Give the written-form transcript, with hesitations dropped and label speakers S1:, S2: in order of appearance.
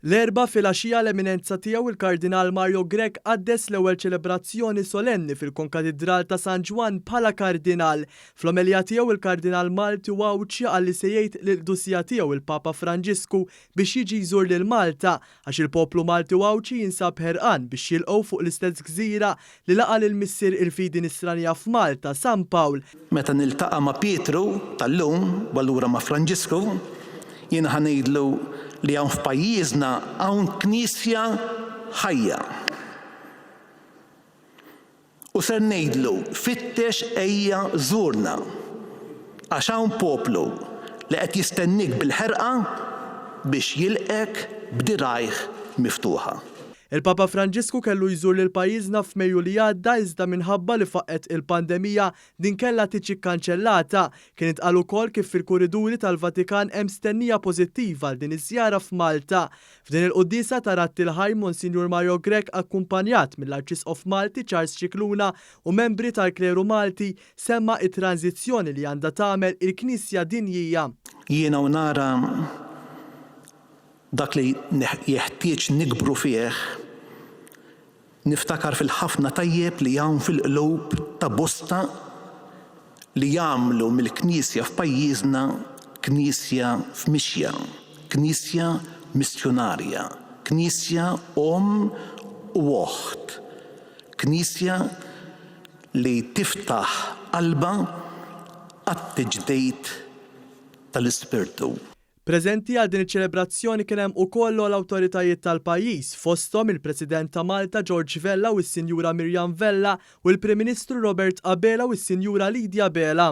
S1: L-erba filgħaxija l-eminenza tiegħu il-Kardinal Mario Grech qaddes l-ewwel ċelebrazzjoni solenni fil-Konkatedral ta' San Ġwan bħala kardinal. Fl-omelija tiegħu il-Kardinal Malti wawċi għalli se jgħid lill-qdusija tiegħu il-Papa Franġisku biex jiġi jżur lil Malta għax il-poplu Malti wawċi jinsab ħerqan biex jilqgħu fuq l-istess gżira li laqa lill-missier il-fidi nisranija f'Malta, San Pawl.
S2: Meta niltaqa' ma' Pietru tal-lum u allura ma' Franġisku, jiena ħanejdlu li hawn f'pajjiżna hawn knisja ħajja. U ser ngħidlu fittex ejja żurna għax hawn poplu li qed jistennik bil-ħerqa biex jilqek b'dirajh miftuħa.
S1: Il-Papa Franġisku kellu jżur lil pajjiżna f'Mejju li għadda iżda minħabba li faqqet il-pandemija din kellha tiġi kkanċellata. Kien intqal ukoll kif fil-kuriduri tal-Vatikan hemm stennija pożittiva għal din iż-żjara f'Malta. F'din il-qudiesa tarat il-ħaj Monsinjur Mario Grech akkumpanjat mill-Arċisqof Malti Charles Cicluna u membri tal-Kleru Malti semma it-tranzizzjoni li għandha tagħmel il-Knisja Dinjija.
S2: Jiena u nara dak li jeħtieġ nikbru fih, niftakar fil-ħafna tajjeb li hawn fil-qlub ta' bosta li jagħmlu mill-Knisja f'pajjiżna Knisja f'mixja, Knisja missjonarja, Knisja u woħd, Knisja li tiftaħ qalba għat-tiġdejt tal-Ispirtu.
S1: Preżenti għal din iċ-ċelebrazzjoni kien hemm ukoll l-awtoritajiet tal-pajjiż fosthom il-President ta' Malta George Vella u s-Sinjura Miriam Vella u l-Prim Ministru Robert Abela u s-Sinjura Lydia Bela.